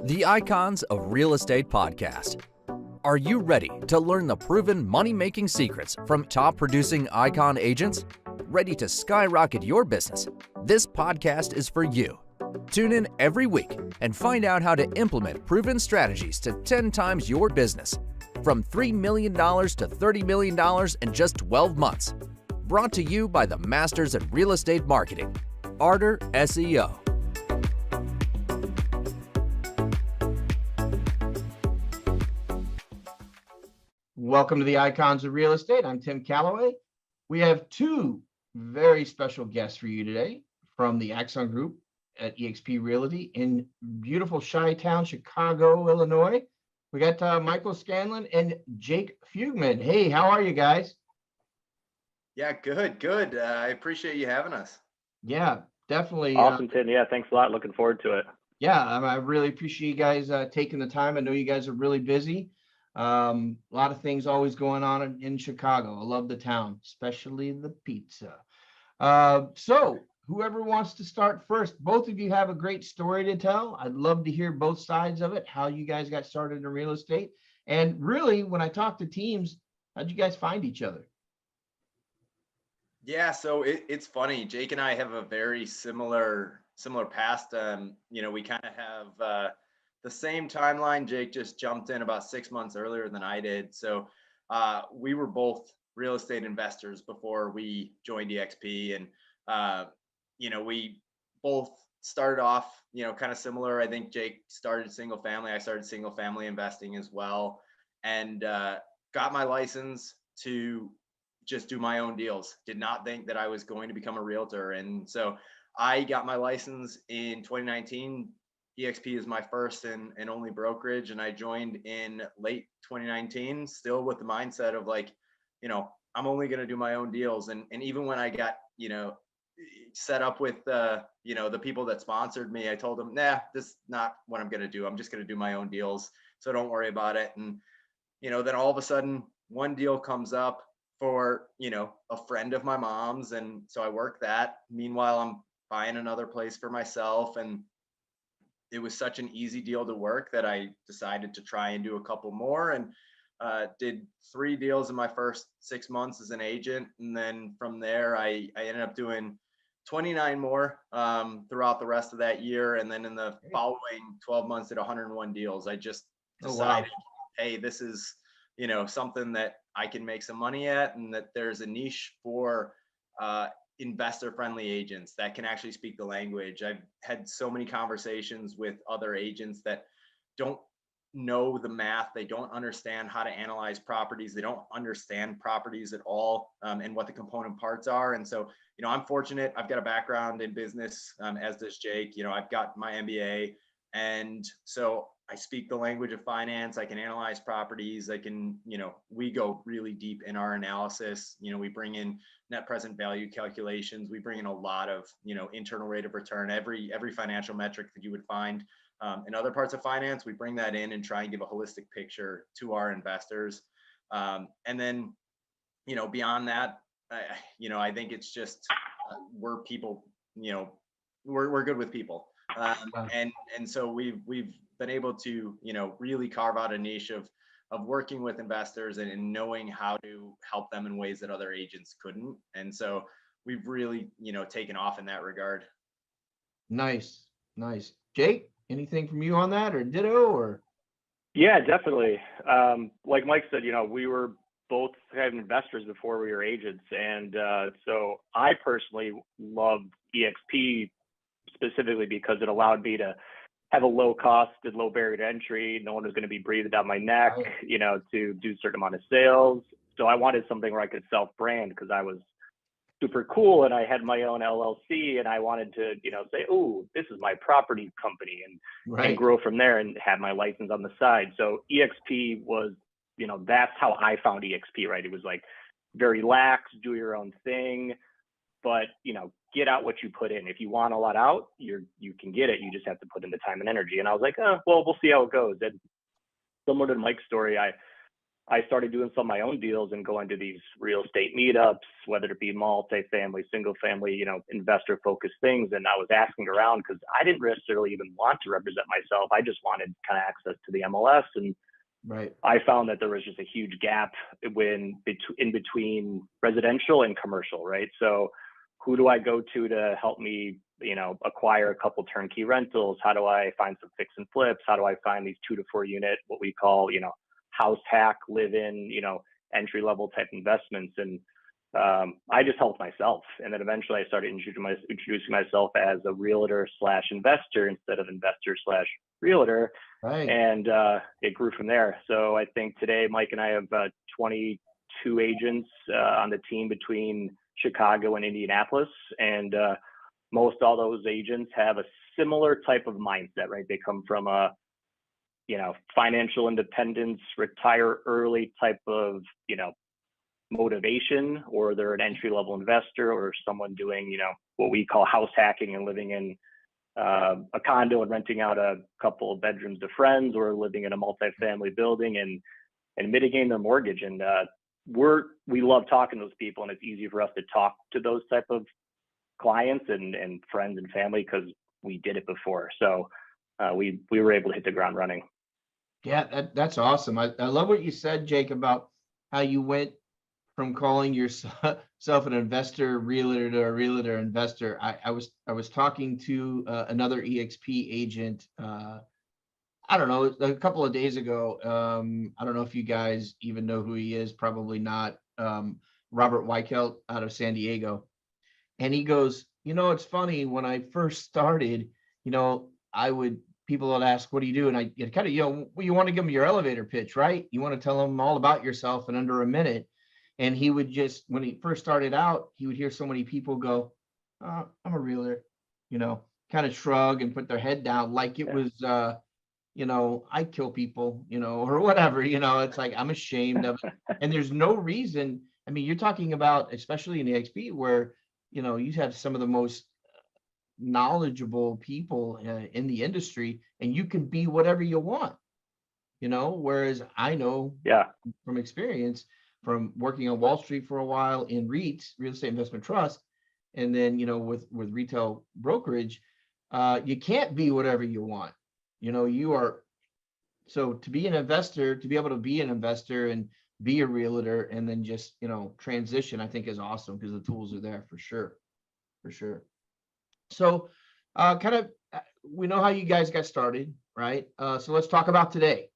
The Icons of Real Estate Podcast. Are you ready to learn the proven money-making secrets from top-producing Icon agents? Ready to skyrocket your business? This podcast is for you. Tune in every week and find out how to implement proven strategies to 10 times your business. From $3 million to $30 million in just 12 months. Brought to you by the Masters in Real Estate Marketing, Arter SEO. Welcome to the Icons of Real Estate. I'm Tim Calloway. We have two very special guests for you today from the Axon Group at eXp Realty in beautiful Chi-Town, Chicago, Illinois. We got Michael Scanlon and Jake Fugman. Hey, how are you guys? Yeah, good. I appreciate you having us. Yeah, definitely. Awesome, Tim. Yeah, thanks a lot. Looking forward to it. Yeah, I really appreciate you guys taking the time. I know you guys are really busy. A lot of things always going on in Chicago. I love the town, especially the pizza. So whoever wants to start first, both of you have a great story to tell. I'd love to hear both sides of it, how you guys got started in real estate. And really, when I talk to teams, how'd you guys find each other? Yeah, so it's funny. Jake and I have a very similar past. We kind of have the same timeline. Jake just jumped in about 6 months earlier than I did. So we were both real estate investors before we joined eXp. And, we both started off, kind of similar. I think Jake started single family. I started single family investing as well, and got my license to just do my own deals. Did not think that I was going to become a realtor. And so I got my license in 2019. eXp is my first and only brokerage. And I joined in late 2019, still with the mindset of like, I'm only going to do my own deals. And even when I got, set up with, the people that sponsored me, I told them, nah, this is not what I'm going to do. I'm just going to do my own deals. So don't worry about it. And, then all of a sudden one deal comes up for, a friend of my mom's. And so I work that. Meanwhile, I'm buying another place for myself. And it was such an easy deal to work that I decided to try and do a couple more, and did 3 deals in my first 6 months as an agent. And then from there, I ended up doing 29 more throughout the rest of that year. And then in the following 12 months, did 101 deals. I just decided, hey, this is, something that I can make some money at, and that there's a niche for investor-friendly agents that can actually speak the language. I've had so many conversations with other agents that don't know the math. They don't understand how to analyze properties. They don't understand properties at all, and what the component parts are. And so, I'm fortunate. I've got a background in business, as does Jake. I've got my MBA. And so I speak the language of finance. I can analyze properties. I can, we go really deep in our analysis. We bring in net present value calculations. We bring in a lot of, internal rate of return, every financial metric that you would find in other parts of finance. We bring that in and try and give a holistic picture to our investors. And then, beyond that, I think it's just, we're people, we're good with people. And so we've been able to, really carve out a niche of working with investors and knowing how to help them in ways that other agents couldn't. And so we've really, taken off in that regard. Nice. Jake, anything from you on that, or ditto, or? Yeah, definitely. Like Mike said, we were both having investors before we were agents. And so I personally loved eXp specifically because it allowed me to have a low cost and low barrier to entry. No one was going to be breathing down my neck, to do a certain amount of sales. So I wanted something where I could self-brand because I was super cool and I had my own LLC, and I wanted to, say, oh, this is my property company, and grow from there and have my license on the side. So eXp was, that's how I found eXp, right? It was like very lax, do your own thing, but, get out what you put in. If you want a lot out, you can get it. You just have to put in the time and energy. And I was like, well, we'll see how it goes. And similar to Mike's story, I I started doing some of my own deals and going to these real estate meetups, whether it be multifamily, single family, investor focused things. And I was asking around because I didn't necessarily even want to represent myself. I just wanted kind of access to the MLS. And Right. I found that there was just a huge gap in between residential and commercial, right? So who do I go to help me, acquire a couple turnkey rentals? How do I find some fix and flips? How do I find these 2 to 4 unit, what we call, house hack, live in, entry level type investments? And I just helped myself. And then eventually I started introducing myself as a realtor / investor instead of investor / realtor. Right. And it grew from there. So I think today, Mike and I have 22 agents on the team between Chicago and Indianapolis. And most all those agents have a similar type of mindset, right? They come from a, financial independence, retire early type of, motivation, or they're an entry level investor or someone doing, what we call house hacking and living in a condo and renting out a couple of bedrooms to friends, or living in a multifamily building and mitigating their mortgage. And we love talking to those people, and it's easy for us to talk to those type of clients and friends and family because we did it before. So we were able to hit the ground running. Yeah, that's awesome. I love what you said, Jake, about how you went from calling yourself an investor realtor to a realtor investor. I was talking to another EXP agent. I don't know, a couple of days ago. I don't know if you guys even know who he is. Probably not. Robert Weichelt out of San Diego, and he goes, it's funny, when I first started, people would ask, what do you do? And I kind of, you want to give them your elevator pitch, right? You want to tell them all about yourself in under a minute. And he would just, when he first started out, he would hear so many people go, I'm a realtor, kind of shrug and put their head down like it was, I kill people, or whatever, it's like, I'm ashamed of it. And there's no reason. I mean, you're talking about, especially in the XP, where, you have some of the most knowledgeable people in the industry, and you can be whatever you want, whereas I know from experience, from working on Wall Street for a while in REITs, real estate investment trust, and then, with retail brokerage, you can't be whatever you want. You are, so to be an investor, to be able to be an investor and be a realtor and then just, transition, I think is awesome because the tools are there for sure. So we know how you guys got started, right? So let's talk about today.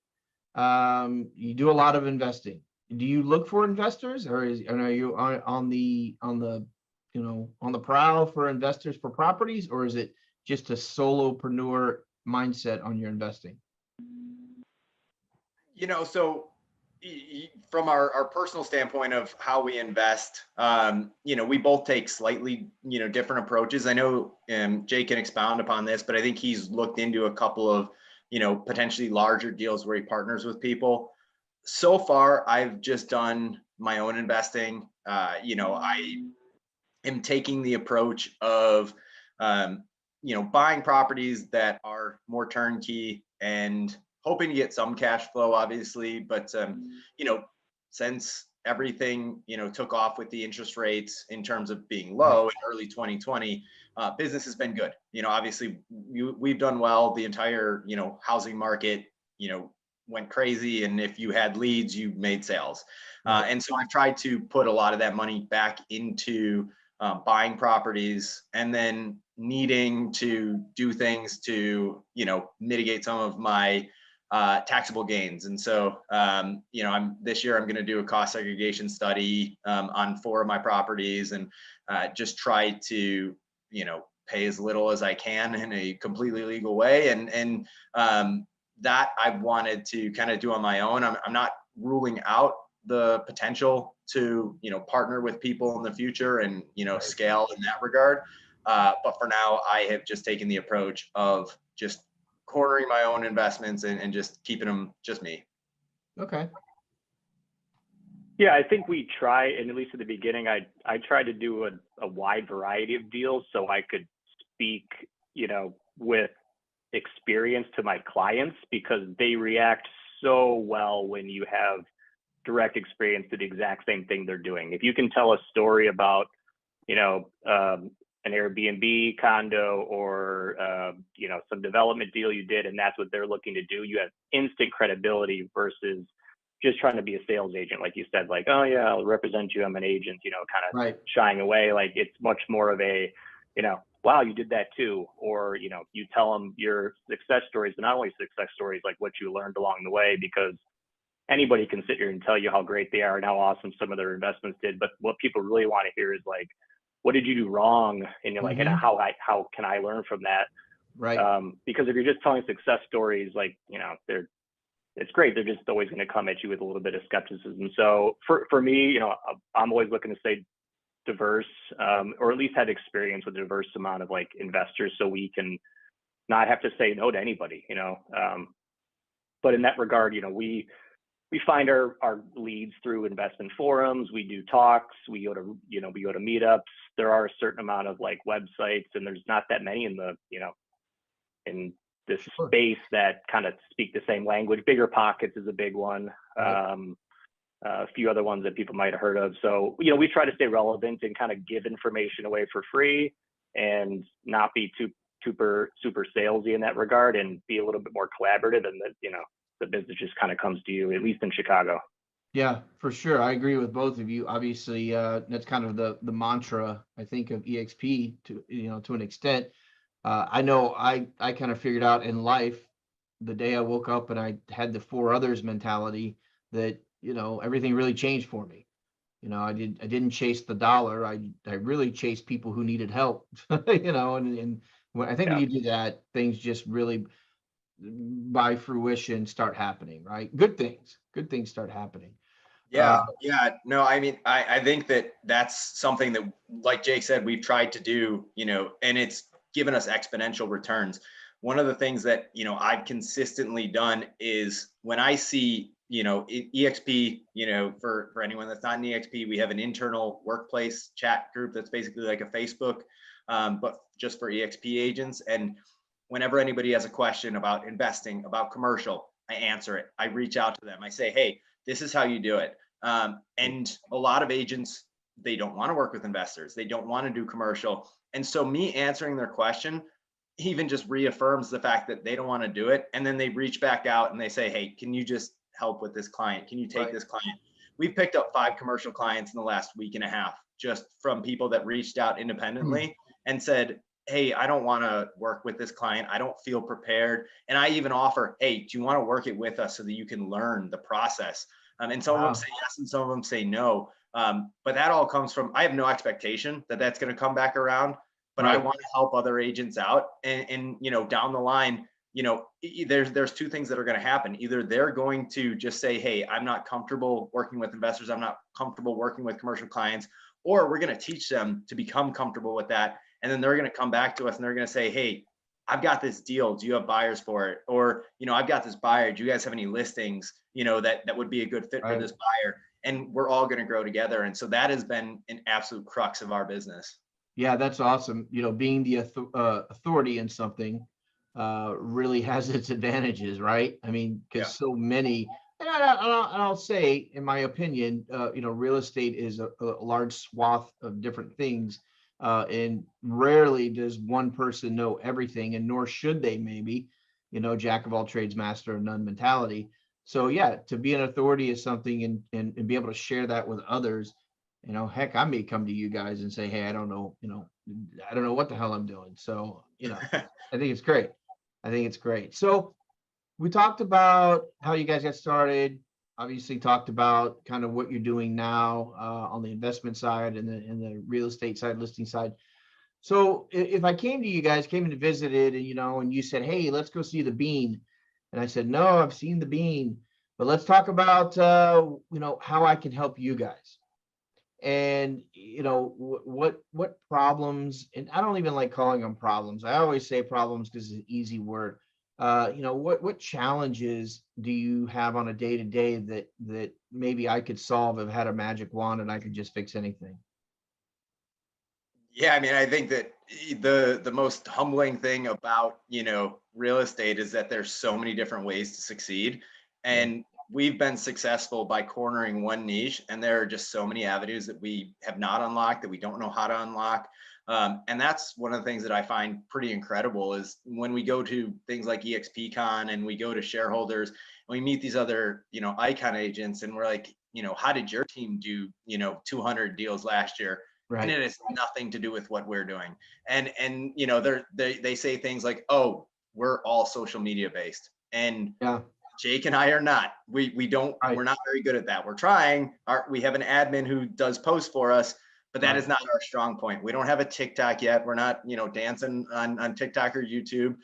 You do a lot of investing. Do you look for investors, or are you on the prowl for investors for properties, or is it just a solopreneur mindset on your investing? So from our personal standpoint of how we invest, we both take slightly, different approaches. I know Jake can expound upon this, but I think he's looked into a couple of, potentially larger deals where he partners with people. So far, I've just done my own investing. I am taking the approach of, buying properties that are more turnkey and hoping to get some cash flow, obviously. But, since everything, took off with the interest rates in terms of being low in early 2020, business has been good. Obviously we've done well. The entire, housing market, went crazy. And if you had leads, you made sales. And so I've tried to put a lot of that money back into buying properties, and then needing to do things to, mitigate some of my taxable gains. And so, this year I'm going to do a cost segregation study on 4 of my properties, and just try to, pay as little as I can in a completely legal way. And that I've wanted to kind of do on my own. I'm not ruling out the potential to, partner with people in the future and, scale in that regard. But for now, I have just taken the approach of just cornering my own investments and just keeping them just me. Okay. Yeah, I think we try, and at least at the beginning, I tried to do a wide variety of deals so I could speak, with experience to my clients, because they react so well when you have direct experience to the exact same thing they're doing. If you can tell a story about, an Airbnb condo or, some development deal you did, and that's what they're looking to do, you have instant credibility versus just trying to be a sales agent. Like you said, like, oh yeah, I'll represent you, I'm an agent, kind of Right. shying away. Like it's much more of a, wow, you did that too. Or, you tell them your success stories, but not only success stories, like what you learned along the way, because anybody can sit here and tell you how great they are and how awesome some of their investments did. But what people really want to hear is like, what did you do wrong? And you're like, and how can I learn from that? Right. Because if you're just telling success stories, like, it's great. They're just always going to come at you with a little bit of skepticism. So for me, I'm always looking to stay diverse, or at least have experience with a diverse amount of like investors, so we can not have to say no to anybody, but in that regard, we find our leads through investment forums. We do talks. We go to meetups. There are a certain amount of like websites, and there's not that many in the, in this space that kind of speak the same language. Bigger Pockets is a big one. Right. A few other ones that people might have heard of. So, we try to stay relevant and kind of give information away for free and not be super salesy in that regard, and be a little bit more collaborative, and that, the business just kind of comes to you, at least in Chicago. Yeah, for sure. I agree with both of you. Obviously, that's kind of the mantra, I think, of EXP to an extent. I know I kind of figured out in life the day I woke up and I had the four others mentality that, everything really changed for me. I didn't chase the dollar. I really chased people who needed help, and when I think when you do that, things just really by fruition start happening, right? Good things start happening. Yeah. No, I mean, I think that's something that, like Jake said, we've tried to do, and it's given us exponential returns. One of the things that, I've consistently done is when I see, EXP, for anyone that's not in EXP, we have an internal workplace chat group that's basically like a Facebook, but just for EXP agents. And whenever anybody has a question about investing, about commercial, I answer it. I reach out to them. I say, hey, this is how you do it. And a lot of agents, they don't want to work with investors. They don't want to do commercial. And so me answering their question even just reaffirms the fact that they don't want to do it. And then they reach back out and they say, hey, can you just help with this client? Can you take this client? We've picked up 5 commercial clients in the last week and a half, just from people that reached out independently and said, hey, I don't want to work with this client. I don't feel prepared. And I even offer, hey, do you want to work it with us so that you can learn the process? And some of them say yes, and some of them say no. But that all comes from, I have no expectation that that's going to come back around, but I want to help other agents out. And down the line, there's 2 things that are going to happen. Either they're going to just say, hey, I'm not comfortable working with investors. I'm not comfortable working with commercial clients, or we're going to teach them to become comfortable with that. And then they're going to come back to us and they're going to say, hey, I've got this deal. Do you have buyers for it? Or, I've got this buyer. Do you guys have any listings, that would be a good fit for this buyer? And we're all going to grow together. And so that has been an absolute crux of our business. Yeah, that's awesome. Being the authority in something really has its advantages, right? I mean, because so many, and I'll say, in my opinion, real estate is a large swath of different things. And rarely does one person know everything, and nor should they, maybe, jack of all trades, master of none mentality. So yeah, to be an authority is something, and be able to share that with others. Heck, I may come to you guys and say, hey, I don't know what the hell I'm doing. So, I think it's great. So we talked about how you guys got started, obviously talked about kind of what you're doing now on the investment side and the real estate side, listing side. So if I came to you guys, came and visited, and, and you said, hey, let's go see the Bean. And I said, no, I've seen the Bean, but let's talk about, how I can help you guys. And, what problems, and I don't even like calling them problems. I always say problems because it's an easy word. What challenges do you have on a day-to-day that maybe I could solve if I had a magic wand and I could just fix anything? Yeah, I mean, I think that the most humbling thing about, real estate is that there's so many different ways to succeed. And we've been successful by cornering one niche, and there are just so many avenues that we have not unlocked, that we don't know how to unlock. And that's one of the things that I find pretty incredible is when we go to things like EXPCon and we go to shareholders and we meet these other, icon agents, and we're like, how did your team do, 200 deals last year? Right. And it has nothing to do with what we're doing. And they say things like, oh, we're all social media based. And Yeah. Jake and I are not. We're not very good at that. We're trying. We have an admin who does posts for us, but that is not our strong point. We don't have a TikTok yet. We're not, dancing on TikTok or YouTube.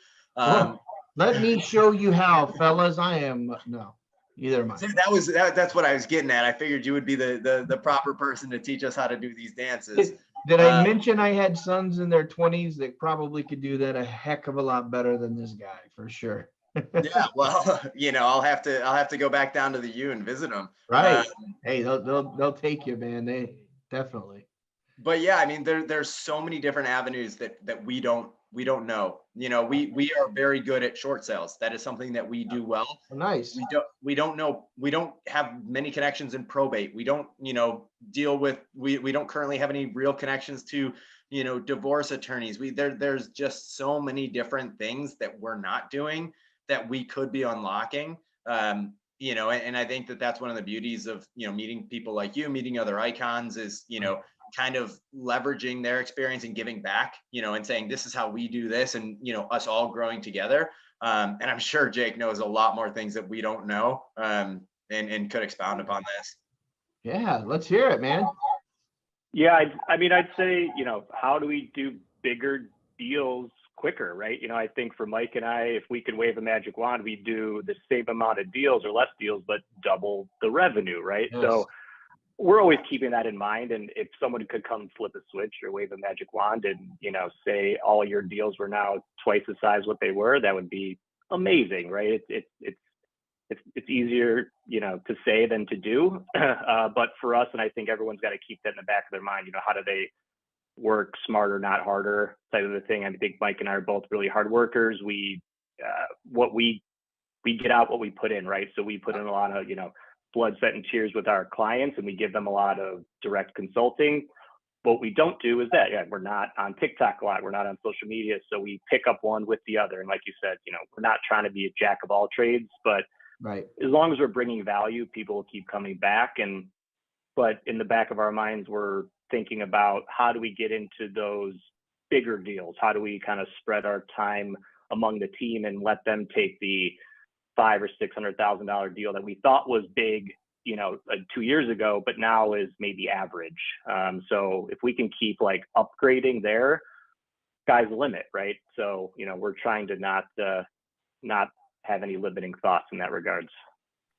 Let me show you how, fellas. No, either am I. That's what I was getting at. I figured you would be the proper person to teach us how to do these dances. Did I mention I had sons in their 20s that probably could do that a heck of a lot better than this guy, for sure. Yeah, well, I'll have to go back down to the U and visit them. Right. Hey, they'll take you, man. They definitely. But yeah, I mean, there's so many different avenues that we don't know. We are very good at short sales. That is something that we do well. Nice. We don't have many connections in probate. We don't, deal with, we don't currently have any real connections to, divorce attorneys. There's just so many different things that we're not doing that we could be unlocking. And I think that that's one of the beauties of, meeting people like you, meeting other icons is, kind of leveraging their experience and giving back, and saying, this is how we do this, and, us all growing together. And I'm sure Jake knows a lot more things that we don't know, and could expound upon this. Yeah, let's hear it, man. Yeah, I'd say, how do we do bigger deals quicker, right? I think for Mike and I, if we could wave a magic wand, we'd do the same amount of deals or less deals, but double the revenue, right? Yes. So we're always keeping that in mind. And if someone could come flip a switch or wave a magic wand and, say all your deals were now twice the size what they were, that would be amazing, right? It's easier, to say than to do. But for us, and I think everyone's got to keep that in the back of their mind, how do they work smarter, not harder type of a thing. I think Mike and I are both really hard workers. We get out what we put in, right? So we put in a lot of, blood, sweat, and tears with our clients, and we give them a lot of direct consulting. What we don't do is that, we're not on TikTok a lot. We're not on social media. So we pick up one with the other. And like you said, we're not trying to be a jack of all trades, but right, as long as we're bringing value, people will keep coming back. But in the back of our minds, we're thinking about how do we get into those bigger deals? How do we kind of spread our time among the team and let them take the $500,000 or $600,000 deal that we thought was big, 2 years ago, but now is maybe average. So if we can keep like upgrading there, sky's the limit, right? So, we're trying to not have any limiting thoughts in that regards.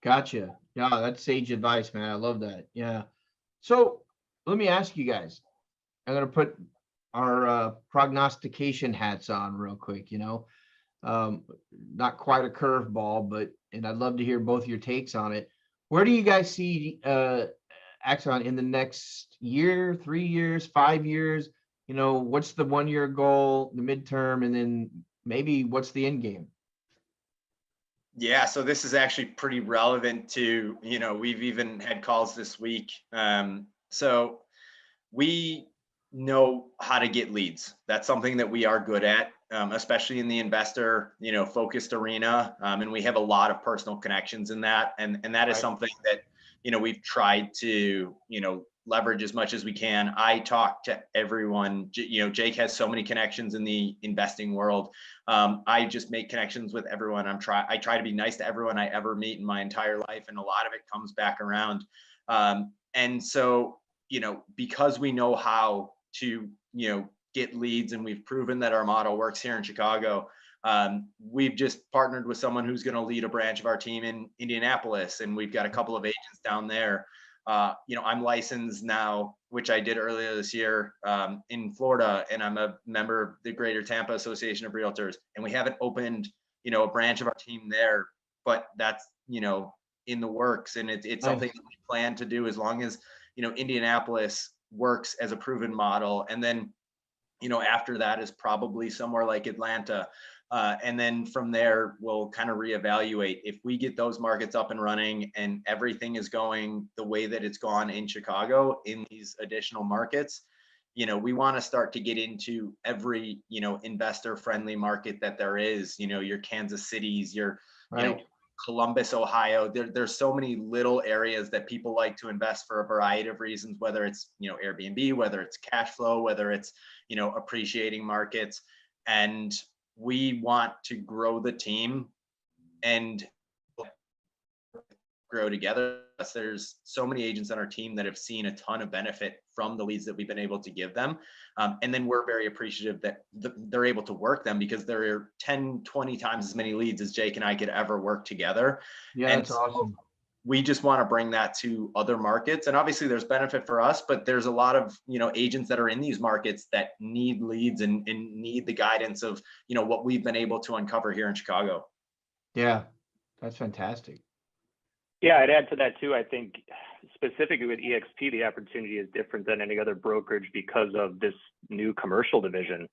Gotcha. Yeah, that's sage advice, man. I love that. Yeah. So let me ask you guys. I'm gonna put our prognostication hats on real quick. Not quite a curveball, but I'd love to hear both your takes on it. Where do you guys see Axon in the next year, 3 years, 5 years? What's the 1 year goal, the midterm, and then maybe what's the end game? Yeah, so this is actually pretty relevant to, we've even had calls this week. So we know how to get leads. That's something that we are good at, especially in the investor, focused arena. And we have a lot of personal connections in that. And that is something that, we've tried to, leverage as much as we can. I talk to everyone. Jake has so many connections in the investing world. I just make connections with everyone. I try to be nice to everyone I ever meet in my entire life, and a lot of it comes back around. And so, because we know how to, get leads, and we've proven that our model works here in Chicago, we've just partnered with someone who's going to lead a branch of our team in Indianapolis, and we've got a couple of agents down there. I'm licensed now, which I did earlier this year, in Florida, and I'm a member of the Greater Tampa Association of Realtors. And we haven't opened, a branch of our team there, but that's, in the works. And it's something that we plan to do as long as, Indianapolis works as a proven model. And then, after that is probably somewhere like Atlanta. And then from there, we'll kind of reevaluate. If we get those markets up and running and everything is going the way that it's gone in Chicago in these additional markets, we want to start to get into every, investor friendly market that there is, your Kansas Cities, your, Right. Columbus, Ohio. There's so many little areas that people like to invest for a variety of reasons, whether it's, Airbnb, whether it's cash flow, whether it's, appreciating markets. And we want to grow the team and grow together. There's so many agents on our team that have seen a ton of benefit from the leads that we've been able to give them. And then we're very appreciative that they're able to work them, because there are 10, 20 times as many leads as Jake and I could ever work together. Yeah, And that's awesome. we just want to bring that to other markets. And obviously there's benefit for us, but there's a lot of, agents that are in these markets that need leads and need the guidance of, what we've been able to uncover here in Chicago. Yeah, that's fantastic. Yeah, I'd add to that too. I think specifically with EXP, the opportunity is different than any other brokerage because of this new commercial division.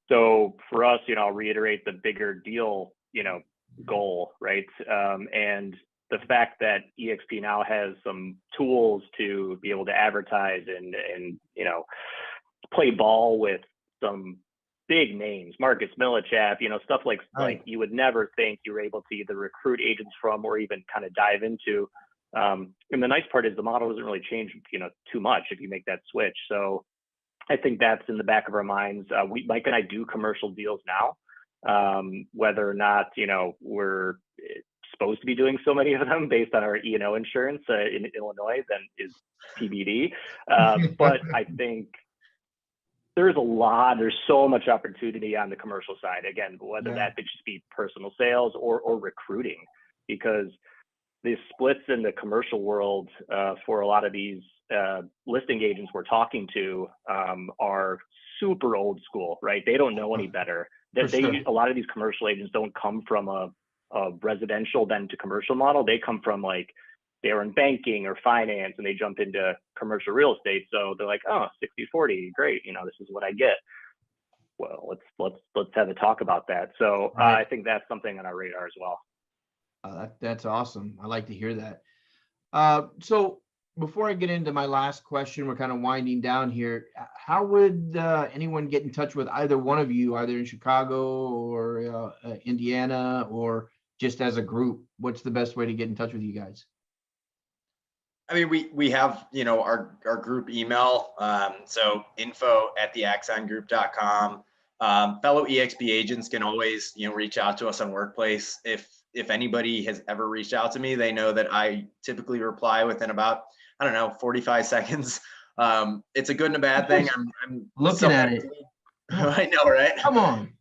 So for us, I'll reiterate the bigger deal, goal, right? And the fact that EXP now has some tools to be able to advertise and play ball with some big names, Marcus Millichap, stuff like you would never think you were able to either recruit agents from or even kind of dive into. And the nice part is the model doesn't really change, too much if you make that switch. So I think that's in the back of our minds. Mike and I do commercial deals now, whether or not, we're supposed to be doing so many of them based on our E&O insurance in Illinois, then is TBD. But I think there's so much opportunity on the commercial side. Again, whether that could just be personal sales or recruiting, because the splits in the commercial world for a lot of these listing agents we're talking to are super old school, right? They don't know any better. A lot of these commercial agents don't come from a residential then to commercial model. They come from they were in banking or finance and they jump into commercial real estate. So they're like, oh, 60-40, great. This is what I get. Well, let's have a talk about that. So I think that's something on our radar as well. That's awesome. I like to hear that. So before I get into my last question, we're kind of winding down here. How would anyone get in touch with either one of you, either in Chicago or Indiana, or just as a group? What's the best way to get in touch with you guys? I mean, we have, our group email. So info@theaxongroup.com. Fellow EXP agents can always, reach out to us on Workplace. If anybody has ever reached out to me, they know that I typically reply within about, 45 seconds. It's a good and a bad thing. I'm looking at it. I know, right? Come on.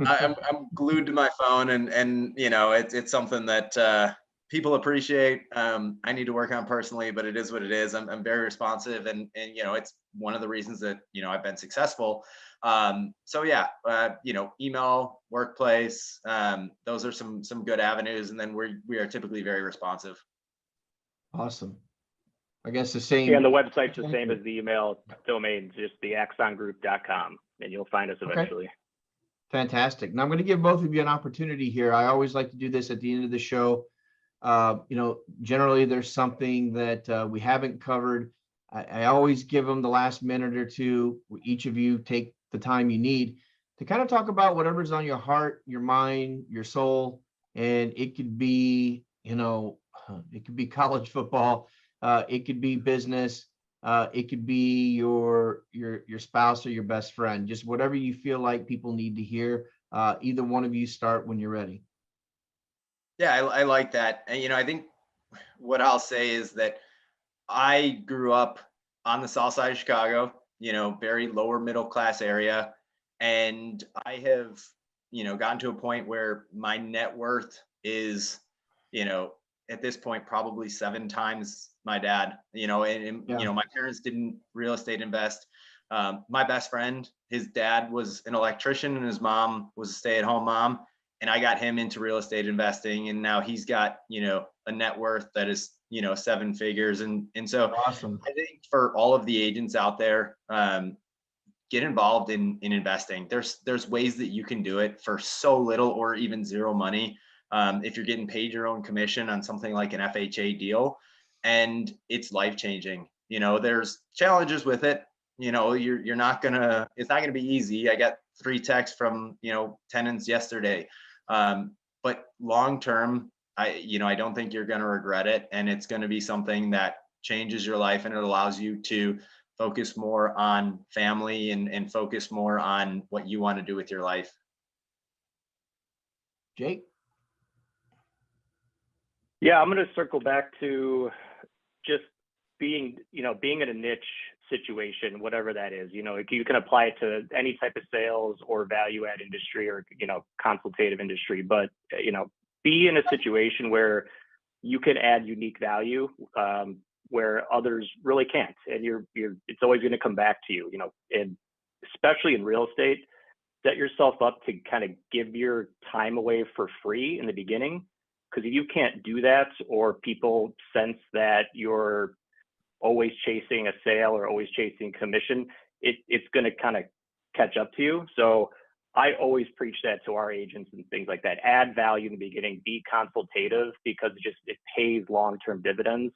I'm glued to my phone, and it's something that people appreciate. I need to work on personally, but it is what it is. I'm very responsive, and it's one of the reasons that I've been successful. So yeah, email, Workplace, those are some good avenues, and then we are typically very responsive. Awesome. I guess the same. Yeah, and the website's the same as the email domain, just theaxongroup.com, and you'll find us eventually. Okay. Fantastic. Now I'm going to give both of you an opportunity here. I always like to do this at the end of the show. Generally there's something that we haven't covered. I always give them the last minute or two. Each of you take the time you need to kind of talk about whatever's on your heart, your mind, your soul. And it could be, it could be college football. It could be business. It could be your spouse or your best friend, just whatever you feel like people need to hear. Either one of you start when you're ready. Yeah, I like that. And, I think what I'll say is that I grew up on the south side of Chicago, very lower middle class area. And I have, gotten to a point where my net worth is, at this point, probably 7 times my dad, and my parents didn't real estate invest. My best friend, his dad was an electrician and his mom was a stay-at-home mom. And I got him into real estate investing, and now he's got, a net worth that is, 7 figures. And so awesome. I think for all of the agents out there, get involved in investing. There's ways that you can do it for so little or even zero money. If you're getting paid your own commission on something like an FHA deal, and it's life changing. There's challenges with it. You're not gonna, it's not gonna be easy. I got 3 texts from, tenants yesterday. But long term, I don't think you're gonna regret it. And it's gonna be something that changes your life, and it allows you to focus more on family and focus more on what you want to do with your life. Jake? Yeah, I'm going to circle back to just being in a niche situation, whatever that is. You can apply it to any type of sales or value add industry or, consultative industry, but, be in a situation where you can add unique value, where others really can't. And it's always going to come back to you, and especially in real estate, set yourself up to kind of give your time away for free in the beginning. Because if you can't do that, or people sense that you're always chasing a sale or always chasing commission, it's going to kind of catch up to you. So I always preach that to our agents and things like that. Add value in the beginning, be consultative, because it pays long-term dividends.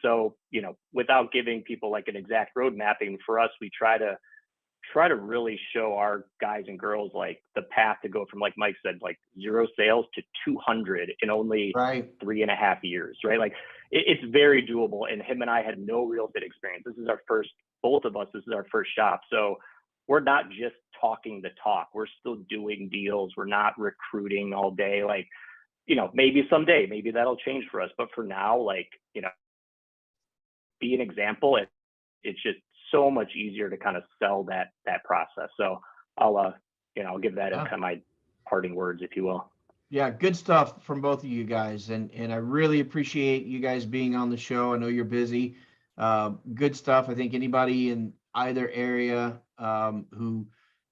So, without giving people like an exact road mapping, for us, we try to really show our guys and girls like the path to go from, like Mike said, like 0 sales to 200 in only 3.5 years, right? Like it's very doable. And him and I had no real estate experience. Both of us, this is our first shop. So we're not just talking the talk. We're still doing deals. We're not recruiting all day. Like, maybe someday, maybe that'll change for us. But for now, be an example. It's just so much easier to kind of sell that process. So I'll give that as kind of my parting words, if you will. Yeah, good stuff from both of you guys. And I really appreciate you guys being on the show. I know you're busy. Good stuff. I think anybody in either area who,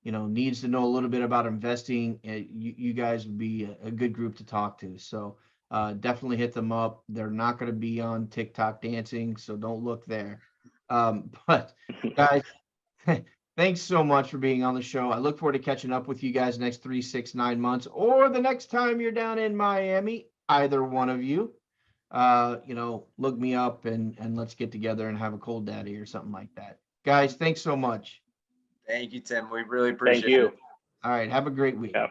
needs to know a little bit about investing, you guys would be a good group to talk to. So definitely hit them up. They're not going to be on TikTok dancing, so don't look there. But guys, thanks so much for being on the show. I look forward to catching up with you guys next 3, 6, 9 months, or the next time you're down in Miami, either one of you. Look me up and let's get together and have a cold daddy or something like that. Guys, thanks so much. Thank you, Tim. We really appreciate Thank you. it. All right. Have a great week. Yeah.